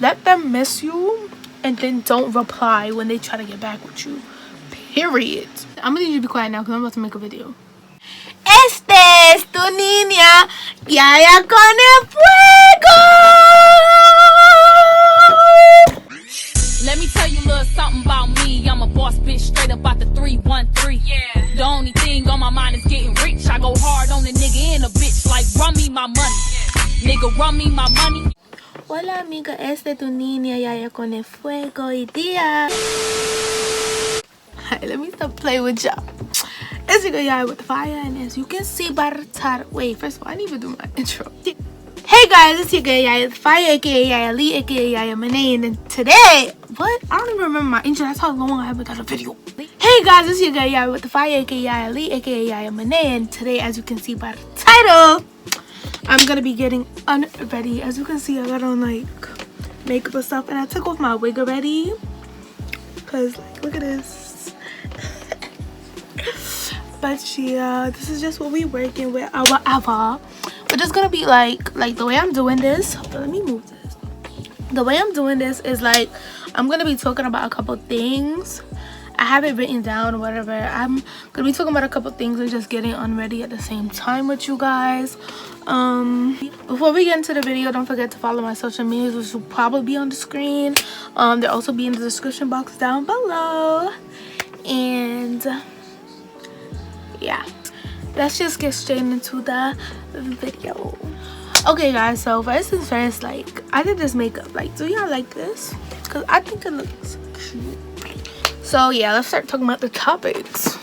let them miss you, and then don't reply when they try to get back with you. Period. I'm gonna need you to be quiet now because I'm about to make a video. Esta es tu niña, Yaya con el fuego. Let me tell you a little something about me. I'm a boss bitch, straight up out the 313. Yeah. The only thing on my mind is getting rich. I go hard on the nigga and a bitch like run me my money. Yeah. Nigga, run me my money. Hola amiga, esta es tu niña, Yaya con el fuego y día. Alright, let me stop playing with y'all. It's your girl Yaya with the fire, and as you can see by the title, wait, first of all, I didn't even do my intro. Hey guys, it's your girl Yaya with the fire, aka Yaya Lee, aka Yaya Monet, and today, what? I don't even remember my intro. That's how long I haven't done a video. Hey guys, it's your girl Yaya with the fire, aka Yaya Lee, aka Yaya Monet, and today, as you can see by the title, I'm gonna be getting unready. As you can see, I got on like makeup and stuff, and I took off my wig already, cause like, look at this. But yeah, this is just what we working with our avatar. We're just gonna be like the way I'm doing this. Let me move this. The way I'm doing this is like I'm gonna be talking about a couple things. I have it written down or whatever. I'm gonna be talking about a couple things and just getting unready at the same time with you guys. Before we get into the video, don't forget to follow my social medias, which will probably be on the screen. They'll also be in the description box down below. And yeah, let's just get straight into the video. Okay guys, so first things first, like I did this makeup. Like, do y'all like this? Because I think it looks cute. So yeah, let's start talking about the topics.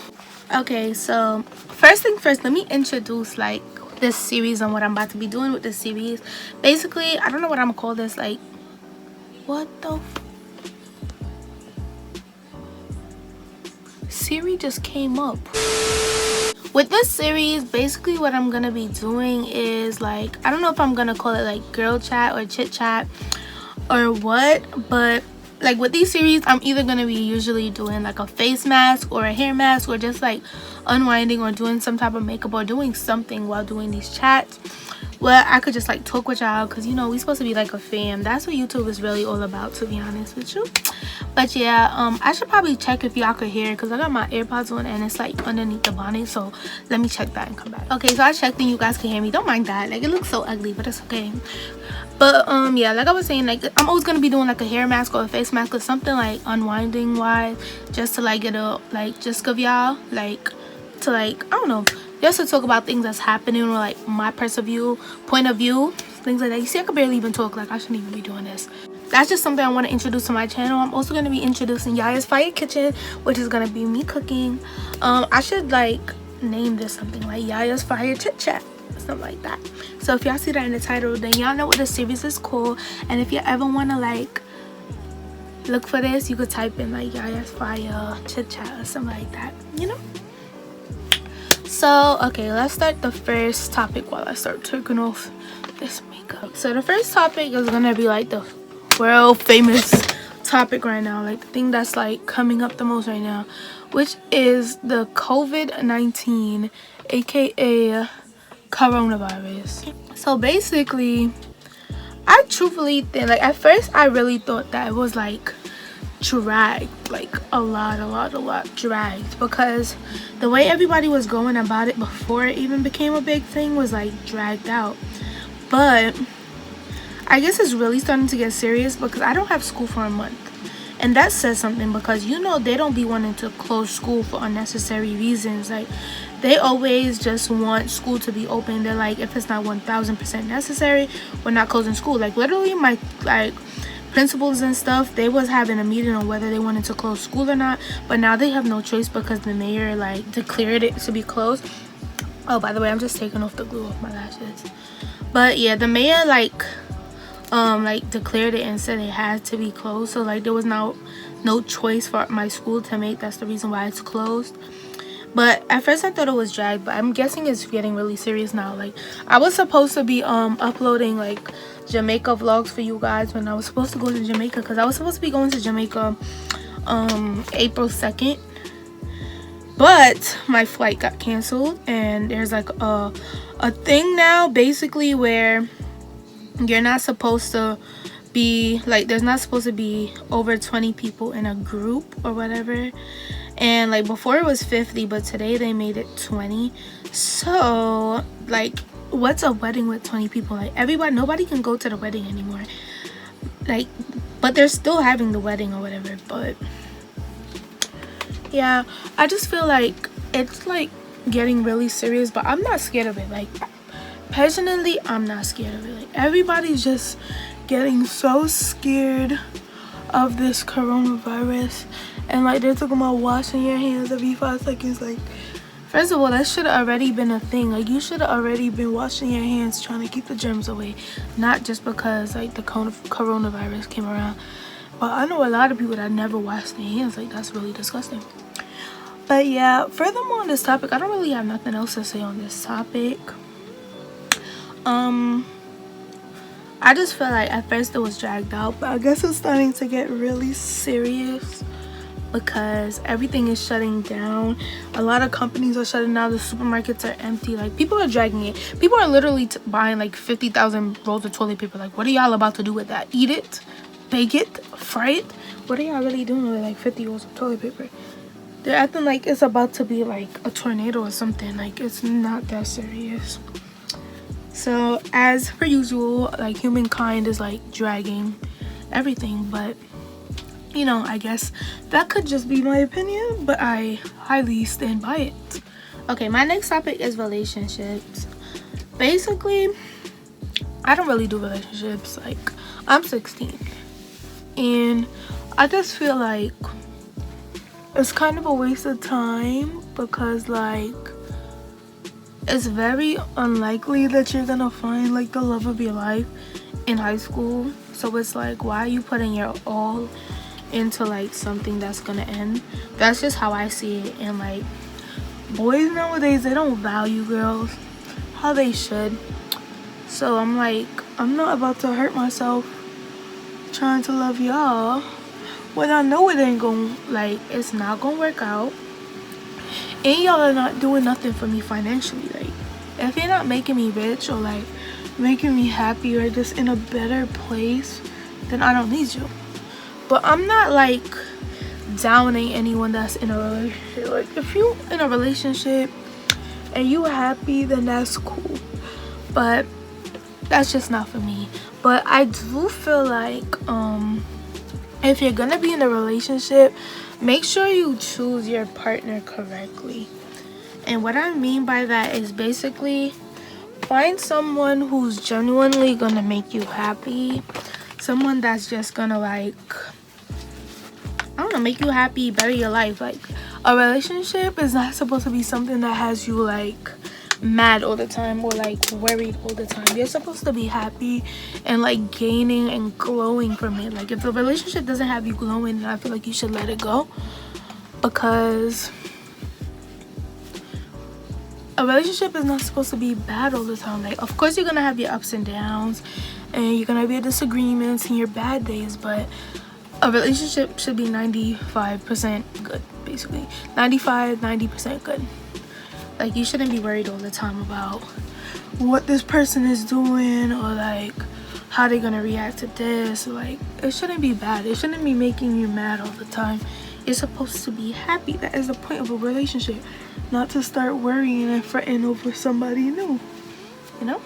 Okay, so first thing first, let me introduce like this series and what I'm about to be doing with this series. Basically, I don't know what I'm gonna call this. Like, what the Siri just came up. With this series, basically what I'm gonna be doing is like, I don't know if I'm gonna call it like girl chat or chit chat or what, but like with these series, I'm either gonna be usually doing like a face mask or a hair mask, or just like unwinding or doing some type of makeup or doing something while doing these chats. Well, I could just like talk with y'all, because you know we're supposed to be like a fam. That's what YouTube is really all about, to be honest with you. But yeah, I should probably check if y'all could hear, because I got my AirPods on and it's like underneath the bonnet. So let me check that and come back. Okay, so I checked and you guys can hear me. Don't mind that. Like, it looks so ugly, but it's okay. But yeah, like I was saying, like I'm always gonna be doing like a hair mask or a face mask or something like unwinding wise, just to like get a like just give y'all like to like, I don't know, just to talk about things that's happening, or like my point of view, things like that. You see, I could barely even talk. Like, I shouldn't even be doing this. That's just something I want to introduce to my channel. I'm also going to be introducing Yaya's Fire Kitchen, which is going to be me cooking. I should like name this something like Yaya's Fire Chit Chat, something like that. So if y'all see that in the title, then y'all know what the series is called. And if you ever want to like look for this, you could type in like Yaya's Fire Chit Chat or something like that, you know. So okay, let's start the first topic while I start taking off this makeup. So the first topic is gonna be like the world famous topic right now, like the thing that's like coming up the most right now, which is the COVID-19, aka coronavirus. So basically, I truthfully think, like at first I really thought that it was like dragged, like a lot dragged, because the way everybody was going about it before it even became a big thing was like dragged out. But I guess it's really starting to get serious, because I don't have school for a month, and that says something, because you know they don't be wanting to close school for unnecessary reasons. Like, they always just want school to be open. They're like, if it's not 1000% necessary, we're not closing school. Like literally my like principals and stuff, they was having a meeting on whether they wanted to close school or not, but now they have no choice because the mayor like declared it to be closed. Oh, by the way, I'm just taking off the glue off my lashes. But yeah, the mayor like declared it and said it had to be closed. So like there was no choice for my school to make. That's the reason why it's closed. But at first I thought it was dragged, but I'm guessing it's getting really serious now. Like, I was supposed to be uploading like Jamaica vlogs for you guys when I was supposed to go to Jamaica, because I was supposed to be going to Jamaica April 2nd, but my flight got canceled. And there's like a thing now basically where you're not supposed to be like, there's not supposed to be over 20 people in a group or whatever. And like before it was 50, but today they made it 20. So like, what's a wedding with 20 people? Like nobody can go to the wedding anymore. Like, but they're still having the wedding or whatever. But yeah, I just feel like it's like getting really serious, but I'm not scared of it. Like personally, I'm not scared of it. Like everybody's just getting so scared of this coronavirus, and like they're talking about washing your hands every 5 seconds. Like, first of all, that should have already been a thing. Like, you should have already been washing your hands, trying to keep the germs away, not just because like the coronavirus came around. But I know a lot of people that never wash their hands. Like, that's really disgusting. But yeah, furthermore on this topic, I don't really have nothing else to say on this topic. I just feel like at first it was dragged out, but I guess it's starting to get really serious because everything is shutting down. A lot of companies are shutting down. The supermarkets are empty. Like, people are dragging it. People are literally buying like 50,000 rolls of toilet paper. Like, what are y'all about to do with that? Eat it? Bake it? Fry it? What are y'all really doing with like 50 rolls of toilet paper? They're acting like it's about to be like a tornado or something. Like, it's not that serious. So as per usual, like, humankind is like dragging everything, but you know, I guess that could just be my opinion, but I highly stand by it. Okay, my next topic is relationships. Basically, I don't really do relationships. Like, I'm 16 and I just feel like it's kind of a waste of time because like it's very unlikely that you're gonna find like the love of your life in high school. So it's like, why are you putting your all into like something that's gonna end? That's just how I see it. And like, boys nowadays, they don't value girls how they should. So I'm like, I'm not about to hurt myself trying to love y'all when I know it ain't gonna, like, it's not gonna work out. And y'all are not doing nothing for me financially. Like, if you're not making me rich or like making me happy or just in a better place, then I don't need you. But I'm not like downing anyone that's in a relationship. Like, if you in a relationship and you happy, then that's cool. But that's just not for me. But I do feel like if you're gonna be in a relationship, make sure you choose your partner correctly. And what I mean by that is basically find someone who's genuinely gonna make you happy. Someone that's just gonna, like, I don't know, make you happy, better your life. Like, a relationship is not supposed to be something that has you like mad all the time or like worried all the time. You're supposed to be happy and like gaining and glowing from it. Like, if the relationship doesn't have you glowing, then I feel like you should let it go, because a relationship is not supposed to be bad all the time. Like, of course you're gonna have your ups and downs and you're gonna have your disagreements and your bad days, but a relationship should be 95% good, basically 90% good. Like, you shouldn't be worried all the time about what this person is doing or like how they're gonna react to this. Like, it shouldn't be bad. It shouldn't be making you mad all the time. You're supposed to be happy. That is the point of a relationship, not to start worrying and fretting over somebody new, you know?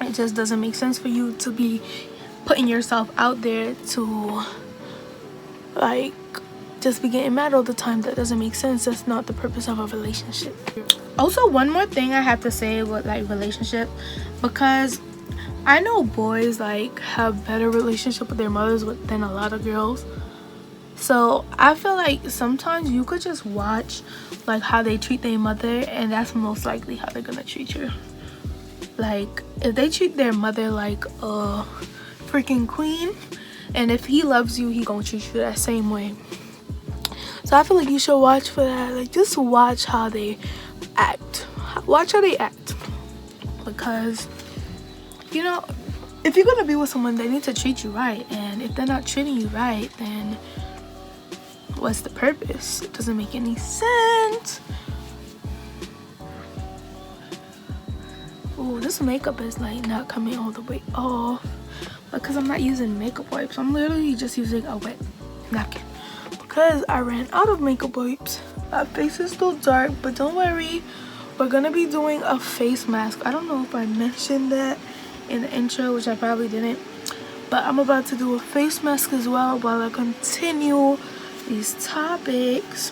It just doesn't make sense for you to be putting yourself out there to like just be getting mad all the time. That doesn't make sense. That's not the purpose of a relationship. Also, one more thing I have to say with like relationship, because I know boys like have better relationship with their mothers than a lot of girls. So I feel like sometimes you could just watch like how they treat their mother, and that's most likely how they're gonna treat you. Like, if they treat their mother like a freaking queen, and if he loves you, he gonna treat you that same way. So I feel like you should watch for that. Like, just watch how they act. Watch how they act. Because, you know, if you're gonna be with someone, they need to treat you right. And if they're not treating you right, then what's the purpose? It doesn't make any sense. Oh, this makeup is like not coming all the way off. because I'm not using makeup wipes. I'm literally just using a wet napkin because I ran out of makeup wipes. My face is still dark, but don't worry, we're gonna be doing a face mask. I don't know if I mentioned that in the intro, which I probably didn't, but I'm about to do a face mask as well while I continue these topics.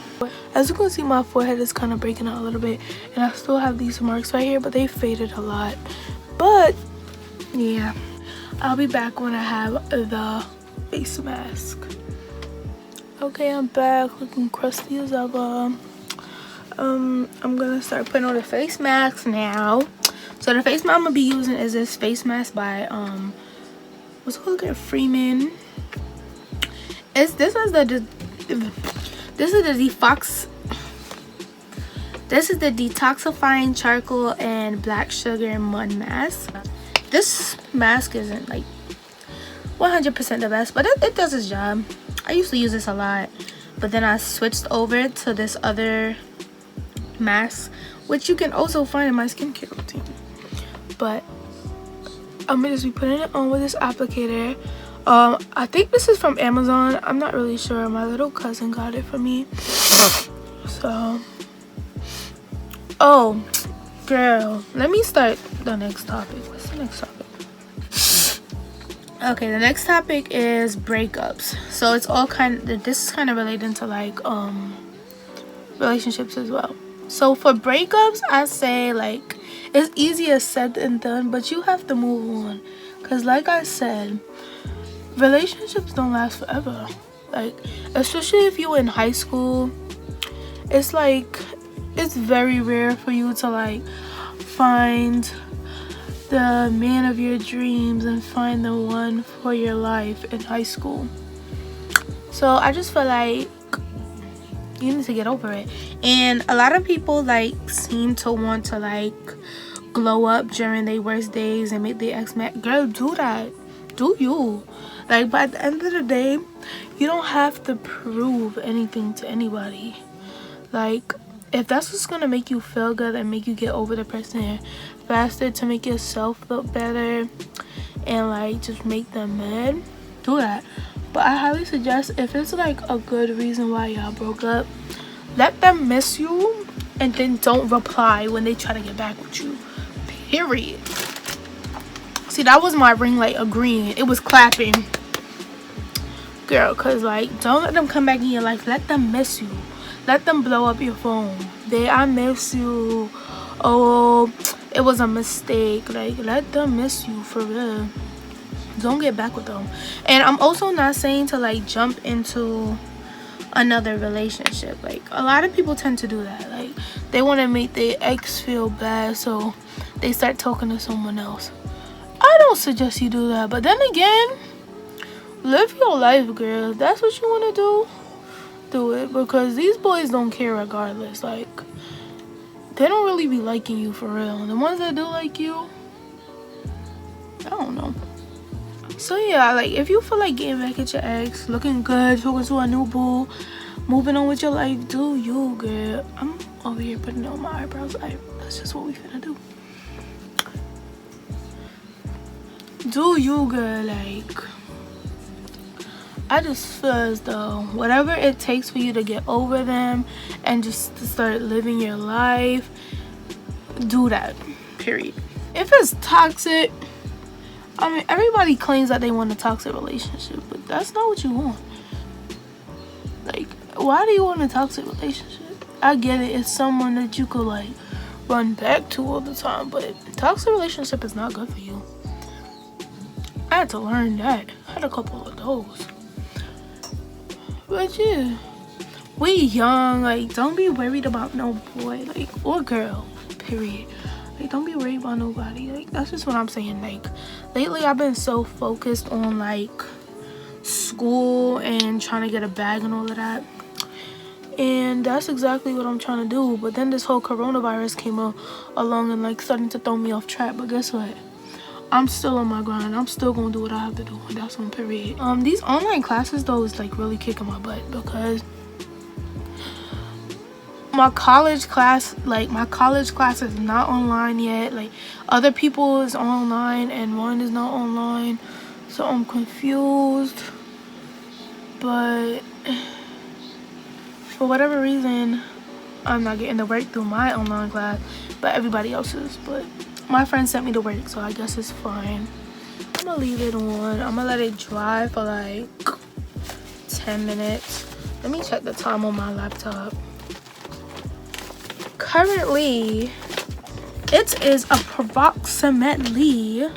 As you can see, my forehead is kind of breaking out a little bit, and I still have these marks right here, but they faded a lot. But yeah, I'll be back when I have the face mask. Okay, I'm back looking crusty as ever. I'm gonna start putting on the face mask now. So the face mask I'm gonna be using is this face mask by what's it called again? Freeman. This is the detoxifying charcoal and black sugar mud mask. This mask isn't like 100% the best, but it does its job. I used to use this a lot, but then I switched over to this other mask, which you can also find in my skincare routine. But I'm gonna just be putting it on with this applicator. I think this is from Amazon. I'm not really sure. My little cousin got it for me. So, oh girl, let me start the next topic. What's the next topic? Okay, the next topic is breakups. So it's all this is kind of related to like relationships as well. So for breakups, I say like it's easier said than done, but you have to move on, because like I said, relationships don't last forever. Like, especially if you're in high school, it's like it's very rare for you to like find the man of your dreams and find the one for your life in high school. So I just feel like you need to get over it. And a lot of people like seem to want to like glow up during their worst days and make their ex mad. Girl, do that. Do you? Like, by the end of the day, you don't have to prove anything to anybody. Like, if that's what's gonna make you feel good and make you get over the person faster to make yourself look better and like just make them mad, do that. But I highly suggest, if it's like a good reason why y'all broke up, let them miss you and then don't reply when they try to get back with you. Period. See, that was my ring light agreeing. It was clapping. Girl, cause like, don't let them come back in your life. Let them miss you. Let them blow up your phone. I miss you. Oh, it was a mistake. Like, let them miss you for real. Don't get back with them. And I'm also not saying to like jump into another relationship. Like, a lot of people tend to do that. Like, they want to make their ex feel bad, so they start talking to someone else. I don't suggest you do that. But then again, live your life, girl. If that's what you want to do it, because these boys don't care regardless. Like, they don't really be liking you for real. The ones that do like you, I don't know. So yeah, like, if you feel like getting back at your ex, looking good, talking to a new boo, moving on with your life, do you, girl. I'm over here putting on my eyebrows. That's just what we finna do. Do you, girl. Like, I just feel as though whatever it takes for you to get over them and just to start living your life, do that. Period. If it's toxic, I mean, everybody claims that they want a toxic relationship, but that's not what you want. Like, why do you want a toxic relationship? I get it, it's someone that you could like run back to all the time, but toxic relationship is not good for you. I had to learn that. I had a couple of those. But yeah, we young. Like, don't be worried about no boy, like, or girl, period. Like, don't be worried about nobody. Like, that's just what I'm saying. Like, lately I've been so focused on like school and trying to get a bag and all of that, and that's exactly what I'm trying to do. But then this whole coronavirus came along and like starting to throw me off track. But guess what? I'm still on my grind. I'm still gonna do what I have to do, and that's on period. These online classes though is like really kicking my butt, because my college class is not online yet. Like, other people is online and one is not online. So I'm confused, but for whatever reason I'm not getting the work through my online class, but everybody else is. But my friend sent me the work, so I guess it's fine. I'm gonna leave it on. I'm gonna let it dry for like 10 minutes. Let me check the time on my laptop. Currently it is approximately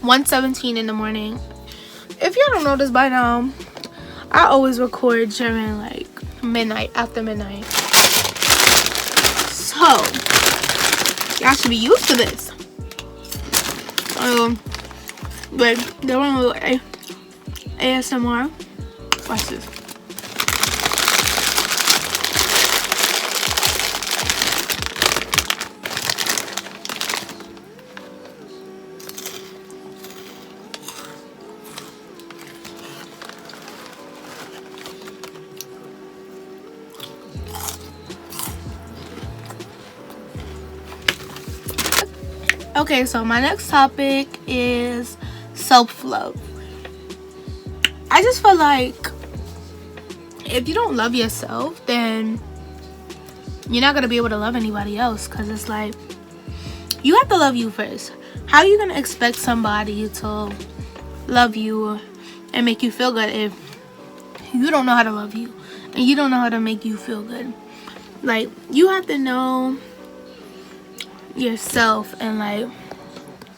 1:17 in the morning. If y'all don't know this by now, I always record during like midnight, after midnight. So y'all should be used to this. But they want a little ASMR. Watch this. Okay, so my next topic is self-love. I just feel like if you don't love yourself, then you're not gonna be able to love anybody else, because it's like you have to love you first. How are you gonna expect somebody to love you and make you feel good if you don't know how to love you and you don't know how to make you feel good? Like, you have to know yourself and like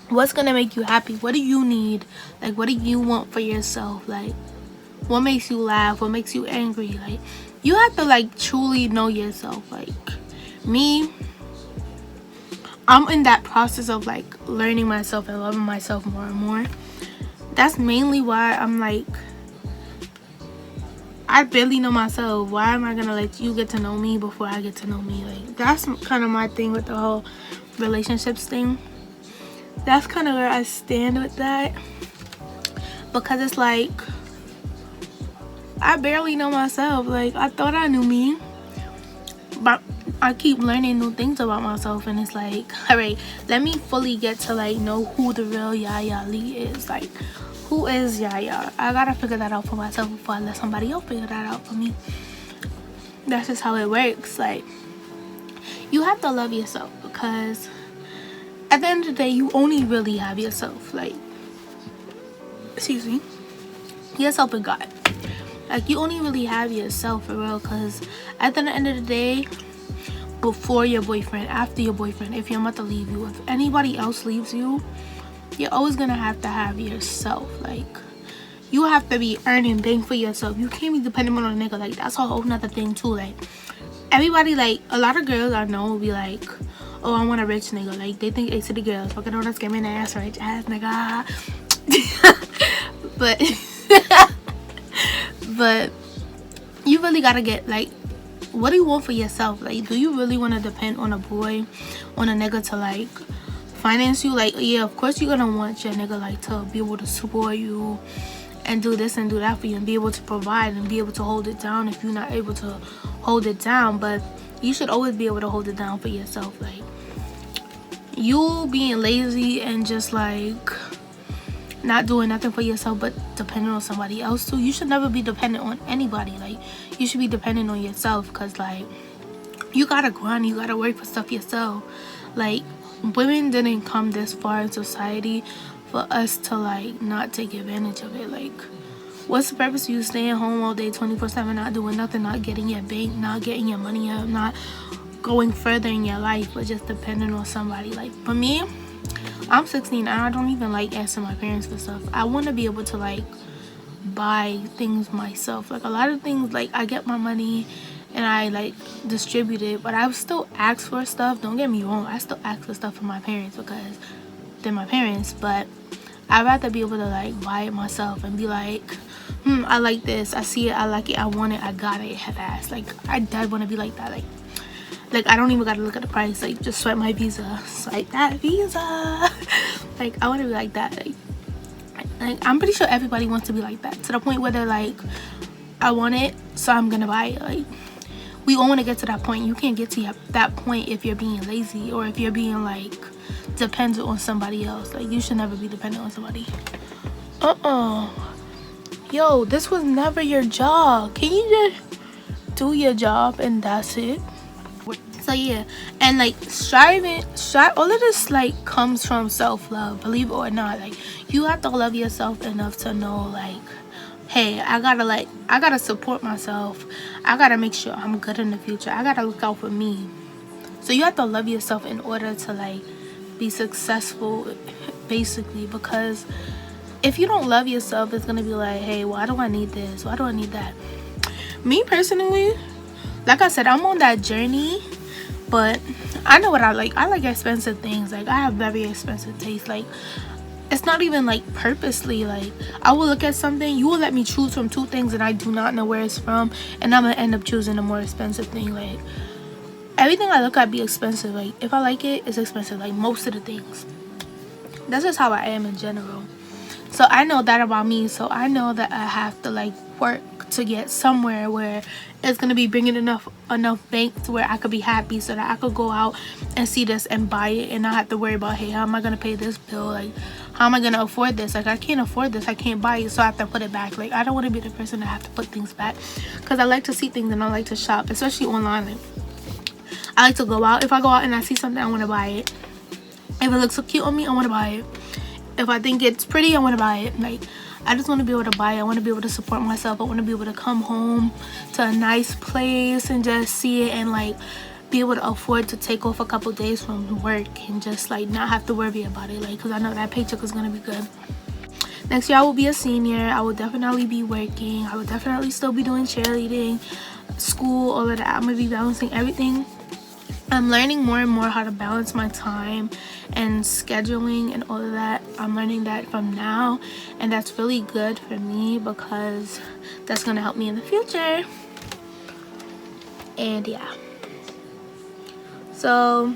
what's gonna make you happy. What do you need? Like, what do you want for yourself? Like, what makes you laugh? What makes you angry? Like, you have to like truly know yourself. Like me, I'm in that process of like learning myself and loving myself more and more. That's mainly why I'm like, I barely know myself. Why am I gonna let you get to know me before I get to know me? Like, that's kind of my thing with the whole relationships thing. That's kind of where I stand with that, because it's like I barely know myself. Like, I thought I knew me, but I keep learning new things about myself, and it's like, all right, let me fully get to like know who the real Yaya Lee is. Like, who is Yaya? I gotta figure that out for myself before I let somebody else figure that out for me. That's just how it works. Like, you have to love yourself, because at the end of the day, you only really have yourself. Like, excuse me, yourself and God. Like, you only really have yourself for real, because at the end of the day, before your boyfriend, after your boyfriend, if you're about to leave you, if anybody else leaves you, you're always gonna have yourself. Like, you have to be earning things for yourself. You can't be dependent on a nigga. Like, that's a whole nother thing too. Like, everybody, like, a lot of girls I know will be like, oh, I want a rich nigga. Like, they think it's the girls fucking on us, scamming ass, rich ass nigga. but you really gotta get like, what do you want for yourself? Like, do you really want to depend on a boy, on a nigga to like finance you? Like, yeah, of course you're gonna want your nigga like to be able to support you and do this and do that for you and be able to provide and be able to hold it down if you're not able to hold it down. But you should always be able to hold it down for yourself. Like, you being lazy and just like not doing nothing for yourself but depending on somebody else too, you should never be dependent on anybody. Like, you should be dependent on yourself, because like, you gotta grind, you gotta work for stuff yourself. Like, women didn't come this far in society for us to like not take advantage of it. Like, what's the purpose of you staying home all day 24/7, not doing nothing, not getting your bank, not getting your money up, not going further in your life, but just depending on somebody? Like, for me, I'm 16 and I don't even like asking my parents for stuff. I want to be able to like buy things myself. Like, a lot of things, like, I get my money and I like distribute it, but I still ask for stuff. Don't get me wrong, I still ask for stuff from my parents because they're my parents, but I'd rather be able to like buy it myself and be like, I like this, I see it, I like it, I want it, I got it, head ass. Like, I dead want to be like that. Like, I don't even gotta look at the price. Like, just swipe my Visa, swipe that Visa. Like, I want to be like that. Like, I'm pretty sure everybody wants to be like that, to the point where they're like, I want it, so I'm gonna buy it. Like, we all want to get to that point. You can't get to that point if you're being lazy, or if you're being like dependent on somebody else. Like, you should never be dependent on somebody. Yo, this was never your job. Can you just do your job and that's it? So yeah, and like all of this like comes from self-love, believe it or not. Like, you have to love yourself enough to know, like, hey, I gotta support myself. I gotta make sure I'm good in the future. I gotta look out for me. So you have to love yourself in order to like be successful, basically. Because if you don't love yourself, it's gonna be like, hey, why do I need this? Why do I need that? Me personally, like I said, I'm on that journey. But I know what I like. I like expensive things. Like, I have very expensive taste. Like, it's not even like purposely. Like, I will look at something, you will let me choose from 2 things and I do not know where it's from, and I'm gonna end up choosing a more expensive thing. Like, everything I look at be expensive. Like, if I like it, it's expensive. Like, most of the things. That's just how I am in general. So I know that about me. So I know that I have to like work to get somewhere where it's gonna be bringing enough bank to where I could be happy, so that I could go out and see this and buy it and not have to worry about, hey, how am I gonna pay this bill? Like, how am I gonna afford this? Like, I can't afford this, I can't buy it, so I have to put it back. Like, I don't want to be the person that have to put things back, because I like to see things and I like to shop, especially online. Like, I like to go out. If I go out and I see something, I want to buy it. If it looks so cute on me, I want to buy it. If I think it's pretty, I want to buy it. Like, I just want to be able to buy it. I want to be able to support myself. I want to be able to come home to a nice place and just see it, and like be able to afford to take off a couple days from work and just like not have to worry about it. Like, because I know that paycheck is going to be good. Next year I will be a senior. I will definitely be working. I will definitely still be doing cheerleading, school, all of that. I'm going to be balancing everything. I'm learning more and more how to balance my time and scheduling and all of that. I'm learning that from now, and that's really good for me because that's going to help me in the future. And yeah, so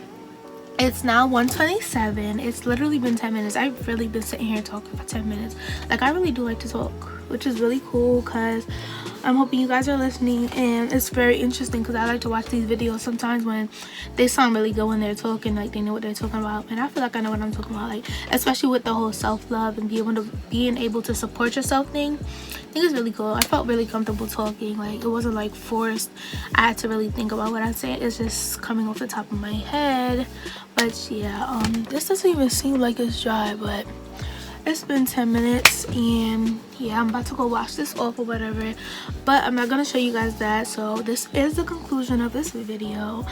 it's now 1:27. It's literally been 10 minutes. I've really been sitting here talking for 10 minutes. Like, I really do like to talk, which is really cool, because I'm hoping you guys are listening. And it's very interesting because I like to watch these videos sometimes when they sound really good when they're talking, like they know what they're talking about. And I feel like I know what I'm talking about, like especially with the whole self-love and being able to support yourself thing. I think it's really cool. I felt really comfortable talking. Like, it wasn't like forced. I had to really think about what I said. It's just coming off the top of my head. But yeah, this doesn't even seem like it's dry, but it's been 10 minutes, and yeah, I'm about to go wash this off or whatever, but I'm not gonna show you guys that. So this is the conclusion of this video.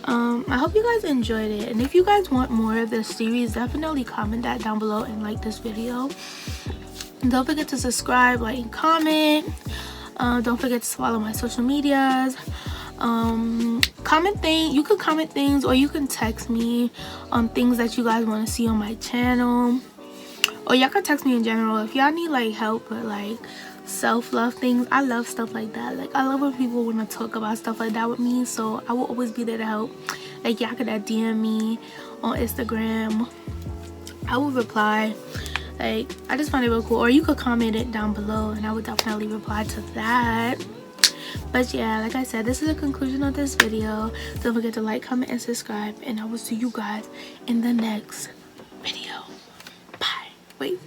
I hope you guys enjoyed it, and if you guys want more of this series, definitely comment that down below and like this video. And don't forget to subscribe, like, and comment. Don't forget to follow my social medias. You can comment things, or you can text me on things that you guys want to see on my channel, or y'all can text me in general if y'all need like help with like self-love things. I love stuff like that. Like, I love when people want to talk about stuff like that with me, so I will always be there to help. Like, y'all could DM me on Instagram, I will reply. Like, I just find it real cool. Or you could comment it down below and I would definitely reply to that. But yeah, like I said, this is the conclusion of this video. Don't forget to like, comment, and subscribe, and I will see you guys in the next video. Bye. Wait.